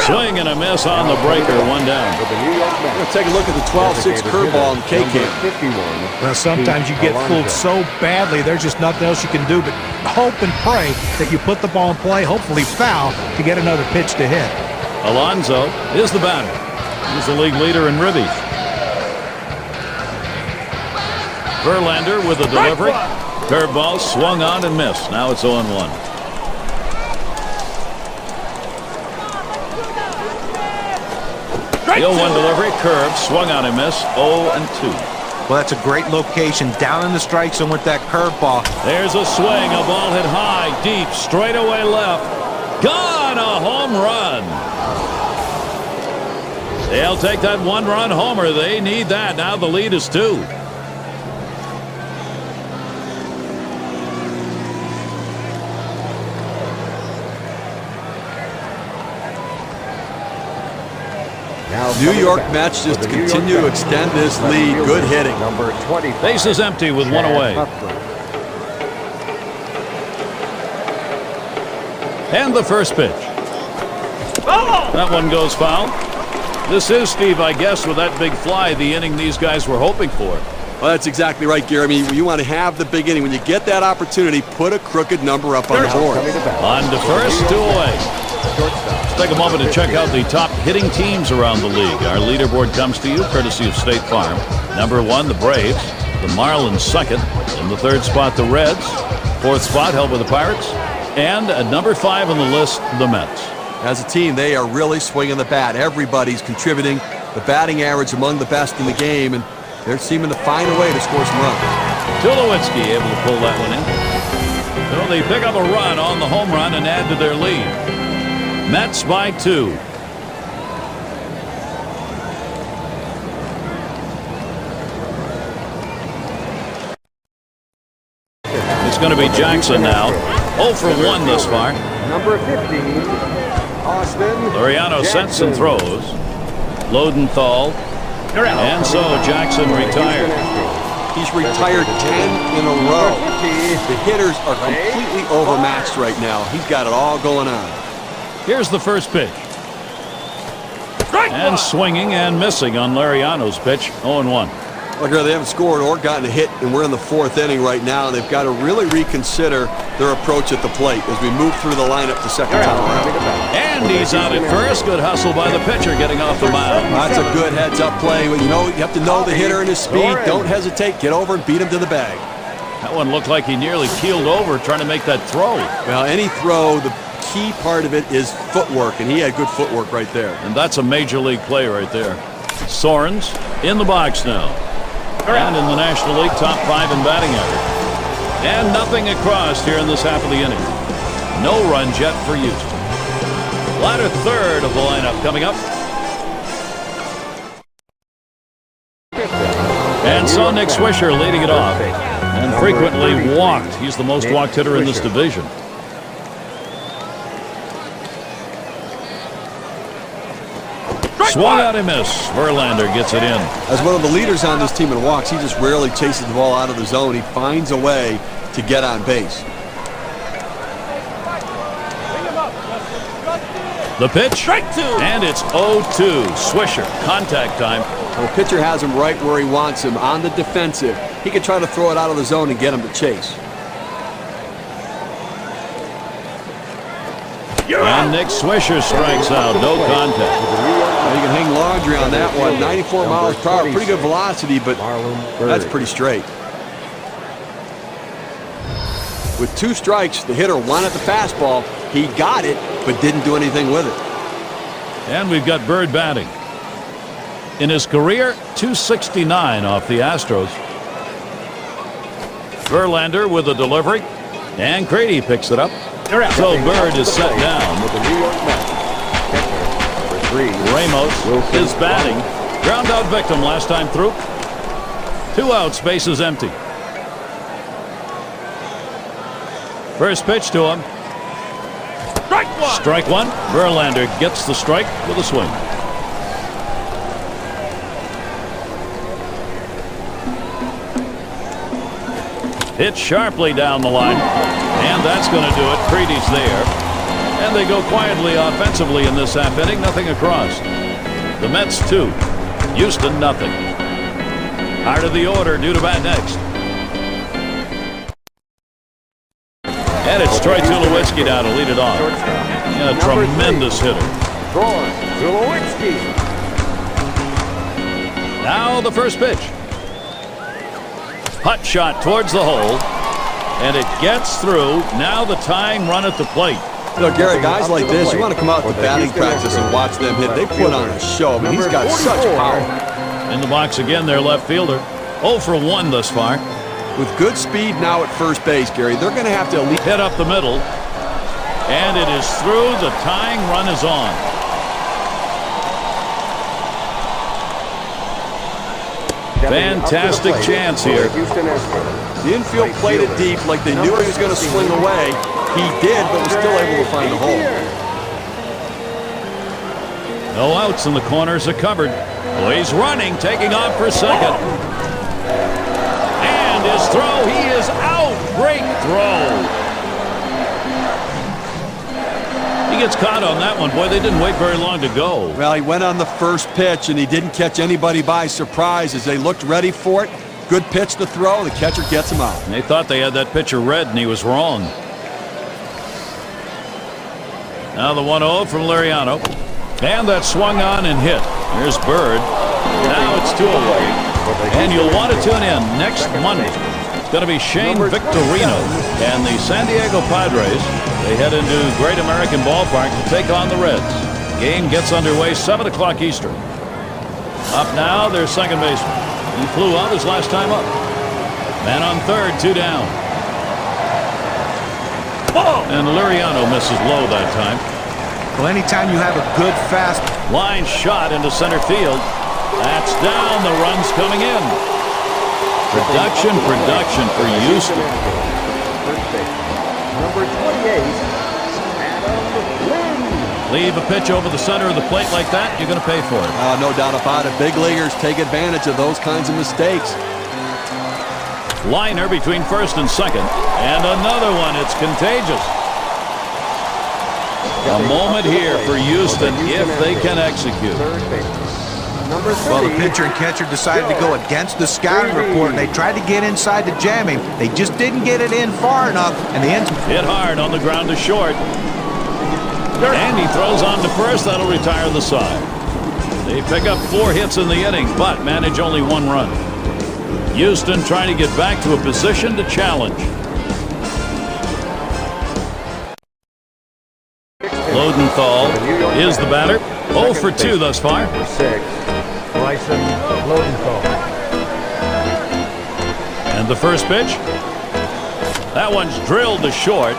[SPEAKER 1] Swing and a miss on the breaker, 1 down.
[SPEAKER 2] Let's take a look at the 12-6 curveball in K-Camp.
[SPEAKER 3] Well, sometimes you get fooled so badly, there's just nothing else you can do but hope and pray that you put the ball in play, hopefully foul, to get another pitch to hit.
[SPEAKER 1] Alonso is the batter. He's the league leader in ribbies. Verlander with a delivery. Curveball swung on and missed. Now it's 0-1. The 0-1 delivery, curve, swung on and missed, 0-2.
[SPEAKER 3] Well, that's a great location, down in the strike zone with that curveball.
[SPEAKER 1] There's a swing, a ball hit high, deep, straightaway left. Gone, a home run. They'll take that 1-run homer. They need that. Now the lead is 2.
[SPEAKER 2] New York Mets just continue to extend this lead. Good hitting.
[SPEAKER 4] Number 20.
[SPEAKER 1] Base is empty with 1 away. And the first pitch. That one goes foul. This is, Steve, I guess, with that big fly, the inning these guys were hoping for.
[SPEAKER 2] Well, that's exactly right, Gary. I mean, you want to have the big inning. When you get that opportunity, put a crooked number up on the board.
[SPEAKER 1] On to first, 2 away. Let's take a moment to check out the top hitting teams around the league. Our leaderboard comes to you courtesy of State Farm. Number 1, the Braves. The Marlins second. In the 3rd spot, the Reds. 4th spot held by the Pirates. And at number 5 on the list, the Mets.
[SPEAKER 2] As a team, they are really swinging the bat. Everybody's contributing. The batting average among the best in the game, and they're seeming to find a way to score some runs.
[SPEAKER 1] Tulowitzki able to pull that one in. So they pick up a run on the home run and add to their lead. Mets by 2. It's going to be Jackson now. 0 for 1 thus far.
[SPEAKER 4] Number 15, Austin.
[SPEAKER 1] Laureano sets and throws. Lodenthal. And so Jackson retired.
[SPEAKER 2] He's retired 10 in a row. The hitters are completely overmatched right now. He's got it all going on.
[SPEAKER 1] Here's the first pitch. And swinging and missing on Laureano's pitch. 0-1.
[SPEAKER 2] Look, they haven't scored or gotten a hit, and we're in the 4th inning right now. And they've got to really reconsider their approach at the plate as we move through the lineup the second time around.
[SPEAKER 1] And he's out at first. Good hustle by the pitcher getting off the mound.
[SPEAKER 2] That's a good heads-up play. You know, you have to know the hitter and his speed. Don't hesitate. Get over and beat him to the bag.
[SPEAKER 1] That one looked like he nearly keeled over trying to make that throw.
[SPEAKER 2] Well, any throw, the key part of it is footwork, and he had good footwork right there.
[SPEAKER 1] And that's a major league play right there. Sorens in the box now. And in the National League, top 5 in batting average. And nothing across here in this half of the inning. No runs yet for Houston. Latter third of the lineup coming up. And so Nick Swisher leading it off. And frequently walked. He's the most walked hitter in this division. Swung out and missed. Verlander gets it in.
[SPEAKER 2] As one of the leaders on this team in walks, he just rarely chases the ball out of the zone. He finds a way to get on base.
[SPEAKER 1] The pitch, and it's 0-2. Swisher, contact time.
[SPEAKER 2] The pitcher has him right where he wants him, on the defensive. He can try to throw it out of the zone and get him to chase.
[SPEAKER 1] And Nick Swisher strikes out. No contact.
[SPEAKER 2] Well, you can hang laundry on that one. 94 miles per hour. Pretty good velocity, but that's pretty straight. With 2 strikes, the hitter wanted the fastball. He got it, but didn't do anything with it.
[SPEAKER 1] And we've got Bird batting. In his career, 269 off the Astros. Verlander with a delivery, and Grady picks it up. So Bird is set down.
[SPEAKER 4] With the New York Mets. Catcher, number 3.
[SPEAKER 1] Ramos is batting. Ground out victim last time through. 2 outs, bases empty. First pitch to him. Strike one. Verlander gets the strike with a swing. Hit sharply down the line. And that's going to do it. Creedy's there. And they go quietly offensively in this half inning. Nothing across. The Mets 2. Houston nothing. Heart of the order due to bat next. And it's Troy Tulowitzki now to lead it off. Yeah, a tremendous hitter.
[SPEAKER 4] Troy Tulowitzki.
[SPEAKER 1] Now the first pitch. Hut shot towards the hole. And it gets through. Now the tying run at the plate.
[SPEAKER 2] You know, Gary, guys like this, you want to come out to batting practice and watch them hit. They put on a show. I mean, he's got such power.
[SPEAKER 1] In the box again, their left fielder. 0 for 1 thus far.
[SPEAKER 2] With good speed now at first base, Gary, they're going to have to at least
[SPEAKER 1] hit up the middle. And it is through. The tying run is on. Fantastic chance here.
[SPEAKER 2] The infield played it deep like they knew he was going to swing away. He did, but was still able to find the hole.
[SPEAKER 1] No outs in the corners are covered. Oh, he's running, taking off for second. And his throw, he is out. Great throw. He gets caught on that one. Boy, they didn't wait very long to go.
[SPEAKER 2] Well, he went on the first pitch, and he didn't catch anybody by surprise as they looked ready for it. Good pitch to throw. The catcher gets him out.
[SPEAKER 1] And they thought they had that pitcher read, and he was wrong. Now the 1-0 from Liriano. And that swung on and hit. Here's Bird. Now it's 2 away. And you'll want to tune in next Monday. It's going to be Shane Victorino and the San Diego Padres. They head into Great American Ballpark to take on the Reds. Game gets underway 7 o'clock Eastern. Up now, their second baseman. He flew out his last time up. Man on third, 2 down. And Liriano misses low that time.
[SPEAKER 3] Well, anytime you have a good fast
[SPEAKER 1] line shot into center field, that's down. The run's coming in. Production for Houston.
[SPEAKER 4] Number 28, Adam Lynn.
[SPEAKER 1] Leave a pitch over the center of the plate like that, you're going to pay for it.
[SPEAKER 2] No doubt about it. Big leaguers take advantage of those kinds of mistakes.
[SPEAKER 1] Liner between first and second. And another one. It's contagious. A moment here for Houston if they can execute.
[SPEAKER 4] Number 30.
[SPEAKER 3] Well, the pitcher and catcher decided to go against the scouting report. They tried to get inside to jam him. They just didn't get it in far enough, and the ends
[SPEAKER 1] hit hard on the ground to short. And he throws on to first. That'll retire the side. They pick up 4 hits in the inning, but manage only 1 run. Houston trying to get back to a position to challenge. Lodenthal is the batter. 0 for 2 thus far.
[SPEAKER 4] Number 6, Bryson Lodenthal.
[SPEAKER 1] And the first pitch. That one's drilled to short.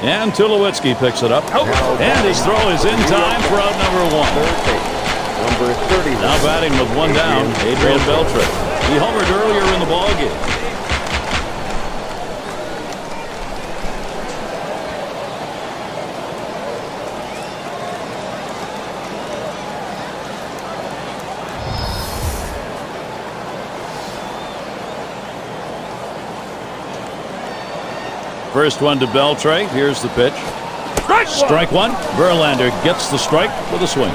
[SPEAKER 1] And Tulowitzki picks it up. And his throw is in time for out number 1.
[SPEAKER 4] Number 30.
[SPEAKER 1] Now batting with 1 down, Adrian Beltre. He homered earlier in the ballgame. First one to Beltre. Here's the pitch. Strike one. Verlander gets the strike with a swing.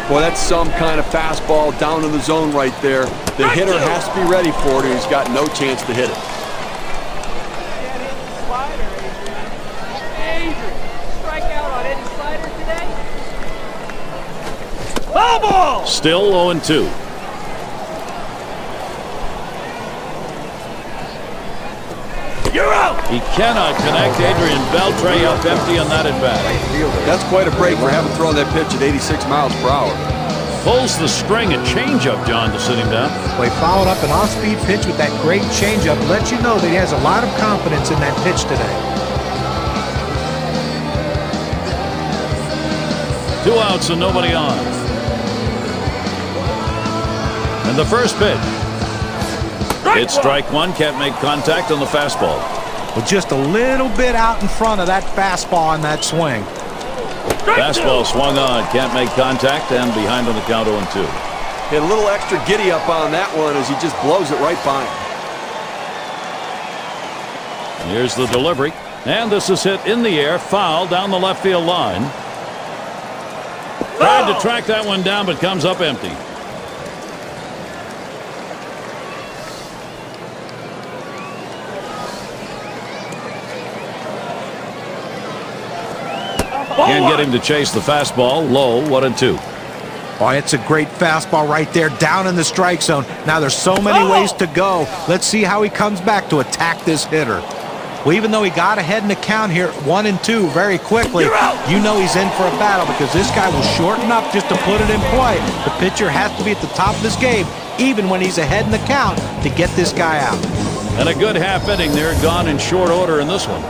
[SPEAKER 2] Boy, that's some kind of fastball down in the zone right there. The hitter has to be ready for it, or he's got no chance to hit it.
[SPEAKER 1] Still 0-2. You're out. He cannot connect. Adrian Beltre up empty on that at bat.
[SPEAKER 2] That's quite a break for having thrown that pitch at 86 miles per hour.
[SPEAKER 1] Pulls the string, a changeup, John, to sit him down.
[SPEAKER 3] Well, he followed up an off-speed pitch with that great changeup. Lets you know that he has a lot of confidence in that pitch today.
[SPEAKER 1] 2 outs and nobody on. And the first pitch. It's strike one. Can't make contact on the fastball.
[SPEAKER 3] With just a little bit out in front of that fastball on that swing.
[SPEAKER 1] Fastball swung on. Can't make contact and behind on the count 0-2.
[SPEAKER 2] Hit a little extra giddy up on that one as he just blows it right by him.
[SPEAKER 1] Here's the delivery. And this is hit in the air. Foul down the left field line. Tried to track that one down, but comes up empty. Can't get him to chase the fastball. Low, 1-2.
[SPEAKER 3] Oh, it's a great fastball right there down in the strike zone. Now there's so many ways to go. Let's see how he comes back to attack this hitter. Well, even though he got ahead in the count here at 1-2 very quickly, you know he's in for a battle because this guy will shorten up just to put it in play. The pitcher has to be at the top of his game, even when he's ahead in the count, to get this guy out.
[SPEAKER 1] And a good half inning there, gone in short order in this one.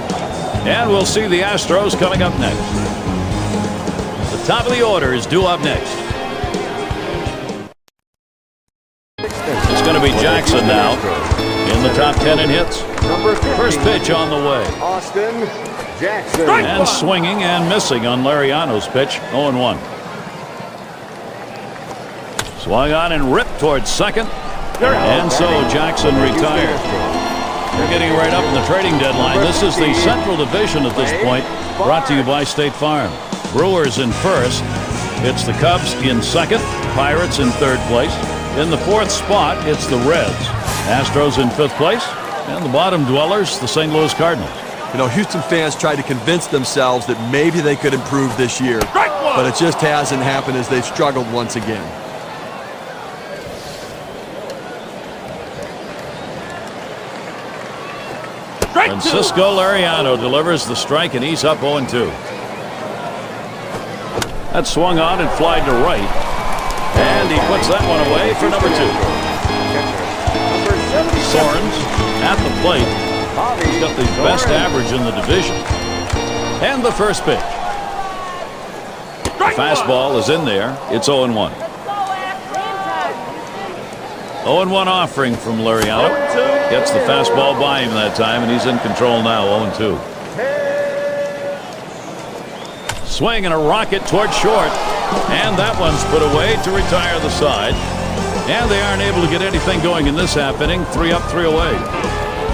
[SPEAKER 1] And we'll see the Astros coming up next. The top of the order is due up next. It's going to be Jackson now in the top 10 in hits. First pitch on the way.
[SPEAKER 4] Austin Jackson.
[SPEAKER 1] And swinging and missing on Lariano's pitch. 0-1. Swung on and ripped towards second. And so Jackson retired. We're getting right up in the trading deadline. This is the Central Division at this point, brought to you by State Farm. Brewers in first. It's the Cubs in second. Pirates in third place. In the fourth spot, it's the Reds. Astros in fifth place. And the bottom dwellers, the St. Louis Cardinals.
[SPEAKER 2] You know, Houston fans tried to convince themselves that maybe they could improve this year, but it just hasn't happened as they've struggled once again.
[SPEAKER 1] Francisco Lariano delivers the strike, and he's up 0-2. That swung on and flied to right. And he puts that one away for number 2. Sorens at the plate. He's got the best average in the division. And the first pitch. The fastball is in there. It's 0-1. 0-1 offering from Lariano. Gets the fastball by him that time, and he's in control now, 0-2. Swing and a rocket toward short. And that one's put away to retire the side. And they aren't able to get anything going in this half inning. 3 up, 3 away.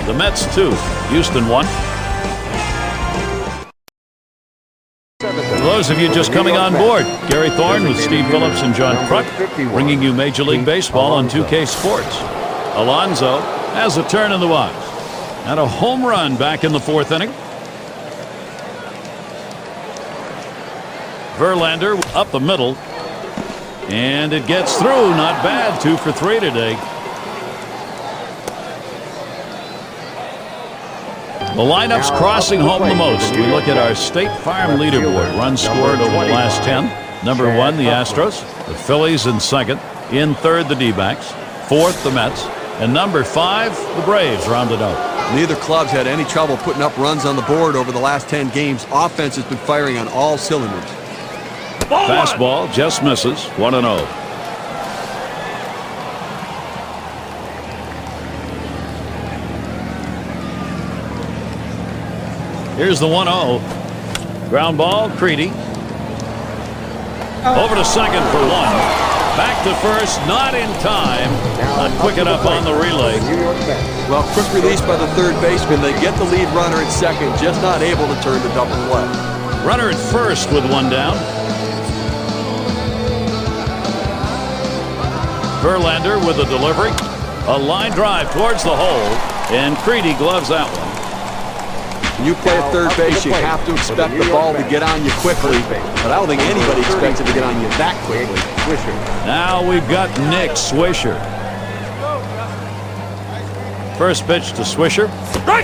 [SPEAKER 1] The Mets 2. Houston 1. For those of you just coming on board, Gary Thorne with Steve Phillips and John Kruk bringing you Major League Baseball on 2K Sports. Alonso has a turn in the box. And a home run back in the fourth inning. Verlander up the middle. And it gets through. Not bad. 2 for 3 today. The lineup's crossing home the most. We look at our State Farm leaderboard. Runs scored over the last 10. Number 1, the Astros. The Phillies in second. In third, the D-backs. Fourth, the Mets. And number 5, the Braves rounded out.
[SPEAKER 2] Neither club's had any trouble putting up runs on the board over the last 10 games. Offense has been firing on all cylinders.
[SPEAKER 1] Fastball just misses. 1-0. Here's the 1-0. Ground ball, Creedy. Over to second for 1. Back to first, not in time. Not quick enough on the relay.
[SPEAKER 4] New York Mets.
[SPEAKER 2] Well, quick release by the third baseman. They get the lead runner at second, just not able to turn the double play.
[SPEAKER 1] Runner at first with one down. Verlander with a delivery. A line drive towards the hole, and Creedy gloves that one.
[SPEAKER 2] When you play at third base, you have to expect the ball to get on you quickly, but I don't think anybody expects it to get on you that quickly.
[SPEAKER 1] Now we've got Nick Swisher. First pitch to Swisher.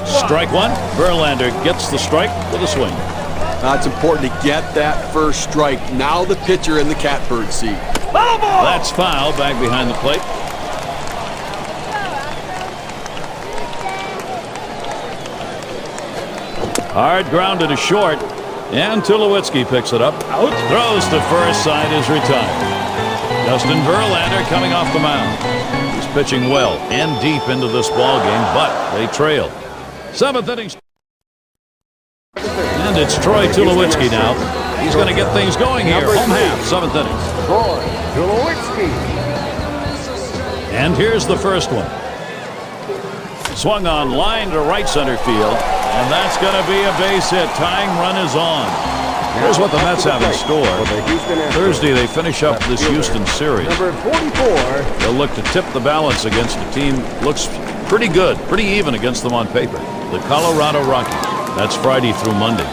[SPEAKER 1] Strike one. Verlander gets the strike with a swing.
[SPEAKER 2] It's important to get that first strike. Now the pitcher in the catbird seat.
[SPEAKER 1] That's foul back behind the plate. Hard grounded to short, and Tulowitzki picks it up. Throws to first, side is retired. Justin Verlander coming off the mound. He's pitching well and deep into this ball game, but they trail. Seventh inning. And it's Troy Tulowitzki now. He's going to get things going here. Home half, seventh inning.
[SPEAKER 4] Troy Tulowitzki.
[SPEAKER 1] And here's the first one. Swung on line to right center field. And that's going to be a base hit. Tying run is on. Here's what the Mets have in store. Thursday, they finish up this Houston series.
[SPEAKER 4] Number 44.
[SPEAKER 1] They'll look to tip the balance against a team looks pretty good, pretty even against them on paper. The Colorado Rockies. That's Friday through Monday.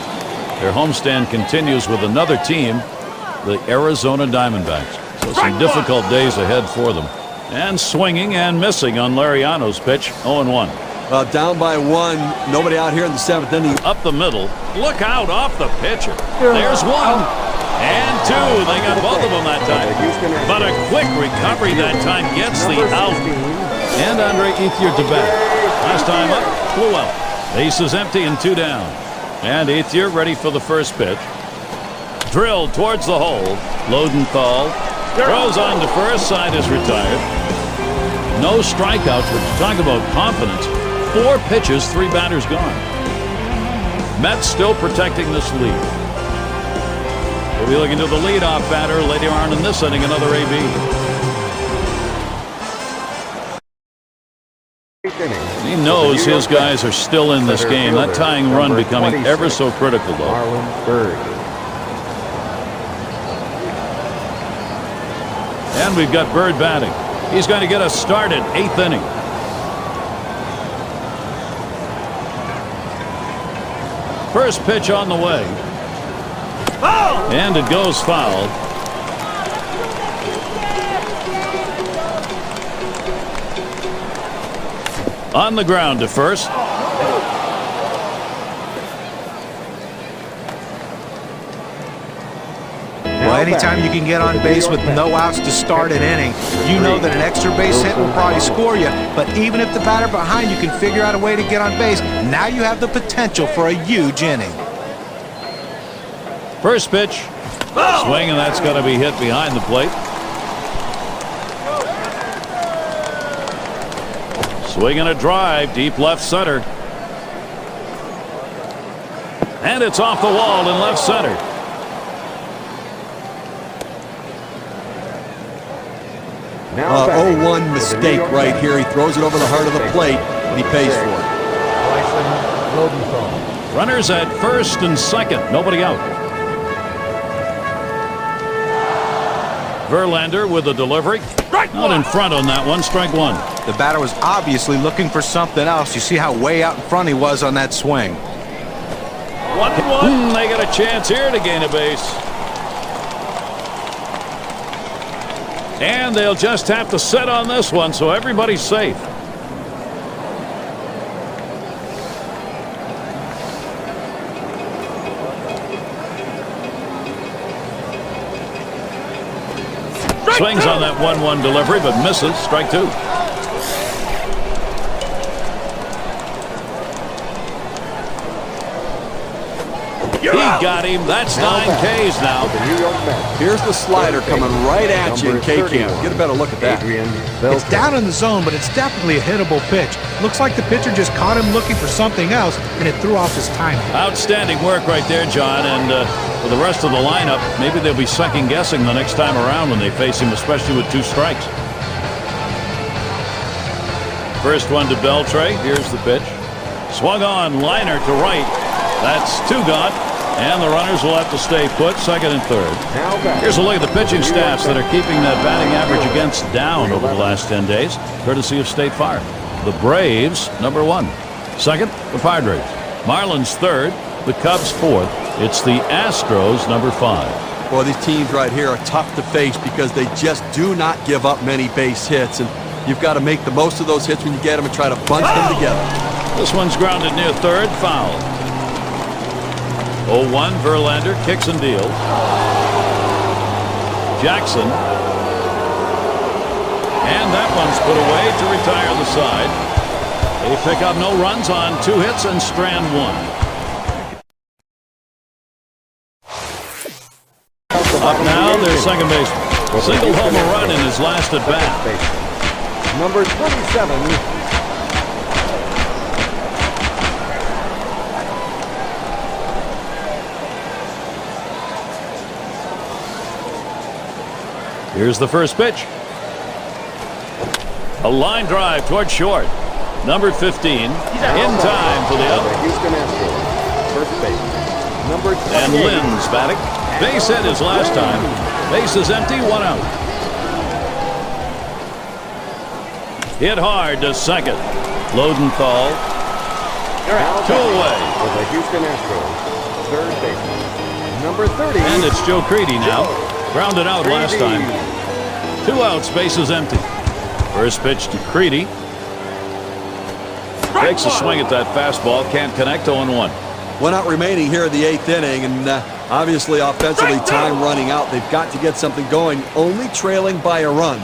[SPEAKER 1] Their homestand continues with another team, the Arizona Diamondbacks. So some difficult days ahead for them. And swinging and missing on Lariano's pitch, 0-1.
[SPEAKER 2] Down by one. Nobody out here in the seventh inning.
[SPEAKER 1] Up the middle. Look out off the pitcher. There's one. And two. They got both of them that time. But a quick recovery that time gets the out. And Andre Ethier to bat. Last time up, flew out. Base is empty and two down. And Ethier ready for the first pitch. Drilled towards the hole. Lodenthal throws on to first, side is retired. No strikeouts, but talk about confidence. 4 pitches, 3 batters gone. Mets still protecting this lead. We'll be looking to the leadoff batter later on in this inning, another AB. He knows his guys are still in this game. That tying run becoming ever so critical, though. And we've got Bird batting. He's going to get us started, 8th inning. First pitch on the way. And it goes foul. On the ground to first.
[SPEAKER 3] Well, anytime you can get on base with no outs to start an inning, you know that an extra base hit will probably score you. But even if the batter behind you can figure out a way to get on base, now you have the potential for a huge inning.
[SPEAKER 1] First pitch. Swing, and that's going to be hit behind the plate. Swing and a drive, deep left center. And it's off the wall in left center.
[SPEAKER 4] Now
[SPEAKER 2] 0-1 mistake right here. He throws it over the heart of the plate, and he pays for it.
[SPEAKER 1] Runners at first and second. Nobody out. Verlander with a delivery. Not in front on that one. Strike one.
[SPEAKER 3] The batter was obviously looking for something else. You see how way out in front he was on that swing.
[SPEAKER 1] 1-1. They got a chance here to gain a base. And they'll just have to sit on this one, so everybody's safe. Swings on that 1-1 delivery, but misses. Strike two. He got him. That's 9 Ks now.
[SPEAKER 2] Here's the slider coming right at you in K-Camp. Get a better look at that.
[SPEAKER 3] It's down in the zone, but it's definitely a hittable pitch. Looks like the pitcher just caught him looking for something else, and it threw off his timing.
[SPEAKER 1] Outstanding work right there, John. And for the rest of the lineup, maybe they'll be second-guessing the next time around when they face him, especially with 2 strikes. First one to Beltre. Here's the pitch. Swung on, liner to right. That's 2 gone. And the runners will have to stay put, second and third. Here's a look at the pitching staffs that are keeping that batting average against down over the last 10 days, courtesy of State Farm. The Braves, number 1. Second, the Padres. Marlins, third. The Cubs, fourth. It's the Astros, number 5.
[SPEAKER 2] Well, these teams right here are tough to face because they just do not give up many base hits. And you've got to make the most of those hits when you get them and try to bunch them together.
[SPEAKER 1] This one's grounded near third, foul. 0-1, Verlander kicks and deals. Jackson. And that one's put away to retire the side. They pick up no runs on 2 hits and strand 1. Up now, their second baseman. Single home run in his last at bat.
[SPEAKER 4] Number 27.
[SPEAKER 1] Here's the first pitch. A line drive toward short. Number 15 in time for the out.
[SPEAKER 4] Houston Astros. First base. Number 28.
[SPEAKER 1] And Lynn's batting. Base hit his last time. Base is empty, 1 out. Hit hard to second. Lodenthal. 2 away.
[SPEAKER 4] For the Houston Astros. Third baseman. Number 30.
[SPEAKER 1] And it's Joe Creedy now. Grounded out last time. 2 outs, base is empty. First pitch to Creedy. Takes a swing at that fastball, can't connect, 0-1.
[SPEAKER 2] 1 out remaining here in the 8th inning, and obviously offensively time running out. They've got to get something going, only trailing by a run.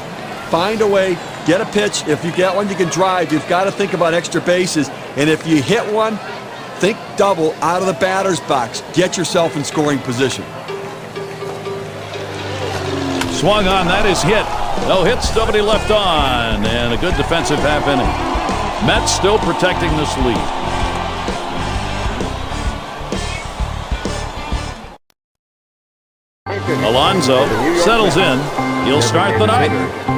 [SPEAKER 2] Find a way, get a pitch. If you get one, you can drive. You've got to think about extra bases, and if you hit one, think double out of the batter's box. Get yourself in scoring position.
[SPEAKER 1] Swung on, that is hit. No hits, nobody left on, and a good defensive half inning. Mets still protecting this lead. Alonso settles in. He'll start the night.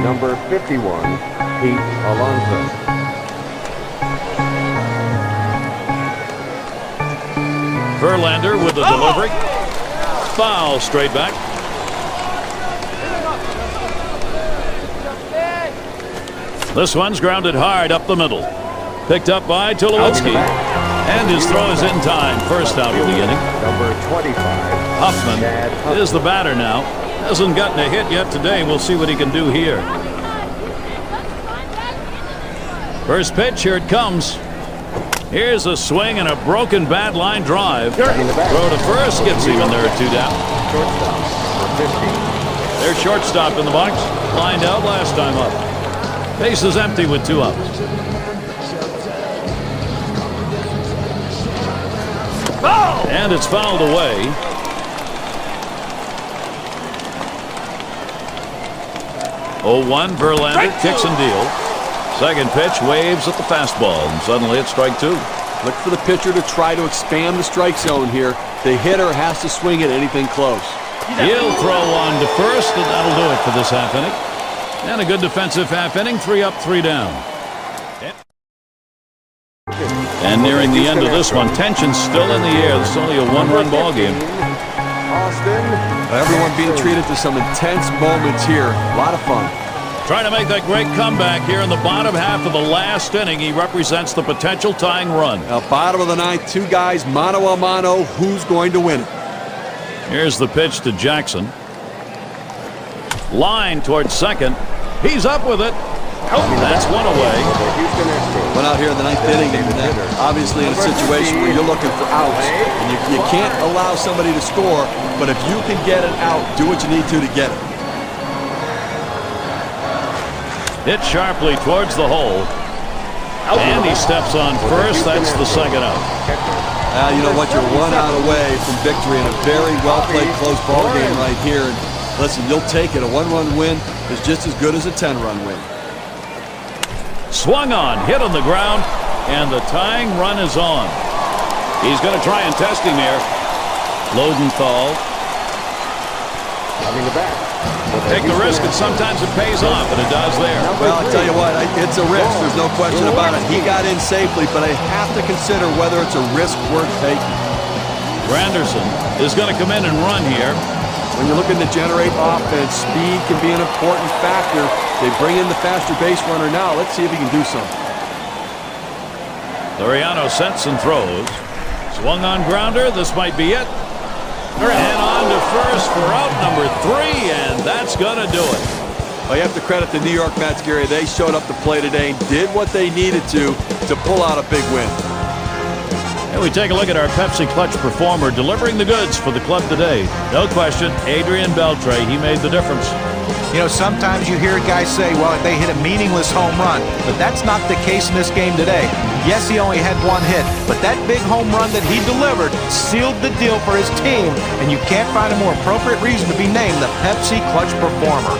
[SPEAKER 4] Number 51, Pete Alonso.
[SPEAKER 1] Verlander with the delivery. Foul straight back. This one's grounded hard up the middle. Picked up by Tulowitzki. And his throw is in time. First out of the inning.
[SPEAKER 4] Number 25.
[SPEAKER 1] Huffman is the batter now. Hasn't gotten a hit yet today. We'll see what he can do here. First pitch, here it comes. Here's a swing and a broken bat line drive. Throw to first gets him, and there are 2 down. Their shortstop in the box. Lined out last time up. Base is empty with 2 outs. And it's fouled away. Oh, 0-1, Verlander kicks and deals. Second pitch, waves at the fastball, and suddenly it's strike 2.
[SPEAKER 2] Look for the pitcher to try to expand the strike zone here. The hitter has to swing at anything close.
[SPEAKER 1] He'll throw on to first, and that'll do it for this half inning. And a good defensive half inning, 3 up, 3 down. And nearing the end of this one, tension still in the air. It's only a 1-run ball game.
[SPEAKER 2] Everyone being treated to some intense moments here. A lot of fun.
[SPEAKER 1] Trying to make that great comeback here in the bottom half of the last inning. He represents the potential tying run.
[SPEAKER 2] Now, bottom of the 9th, 2 guys, mano a mano. Who's going to win it?
[SPEAKER 1] Here's the pitch to Jackson. Line towards second. He's up with it. That's 1 away.
[SPEAKER 2] Went out here in the 9th inning, and obviously in a situation where you're looking for outs. And you can't allow somebody to score, but if you can get it out, do what you need to get it.
[SPEAKER 1] Hit sharply towards the hole. And he steps on first. That's the second out.
[SPEAKER 2] You know what? You're 1 out away from victory in a very well-played close ball game right here. And listen, you'll take it. A 1-run win is just as good as a 10-run win.
[SPEAKER 1] Swung on, hit on the ground, and the tying run is on. He's going to try and test him here. Lodenthal.
[SPEAKER 4] Coming to bat.
[SPEAKER 1] Take the risk, and sometimes it pays off, and it does there.
[SPEAKER 2] Well, I tell you what, it's a risk. There's no question about it. He got in safely, but I have to consider whether it's a risk worth taking.
[SPEAKER 1] Granderson is going to come in and run here.
[SPEAKER 2] When you're looking to generate offense, speed can be an important factor. They bring in the faster base runner now. Let's see if he can do something.
[SPEAKER 1] Laureano sets and throws. Swung on grounder. This might be it. And on to first for out number 3, and that's going to do it.
[SPEAKER 2] Well, you have to credit the New York Mets, Gary. They showed up to play today and did what they needed to pull out a big win.
[SPEAKER 1] And we take a look at our Pepsi Clutch performer delivering the goods for the club today. No question, Adrian Beltre, he made the difference.
[SPEAKER 3] You know, sometimes you hear guys say, well, they hit a meaningless home run, but that's not the case in this game today. Yes, he only had 1 hit, but that big home run that he delivered sealed the deal for his team, and you can't find a more appropriate reason to be named the Pepsi Clutch Performer.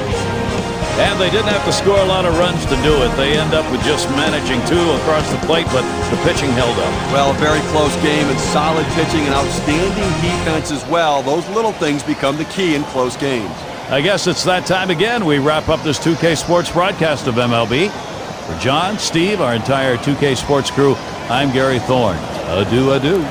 [SPEAKER 1] And they didn't have to score a lot of runs to do it. They end up with just managing 2 across the plate, but the pitching held up.
[SPEAKER 2] Well, a very close game and solid pitching and outstanding defense as well. Those little things become the key in close games.
[SPEAKER 1] I guess it's that time again. We wrap up this 2K Sports broadcast of MLB. For John, Steve, our entire 2K Sports crew, I'm Gary Thorne. Adieu, adieu.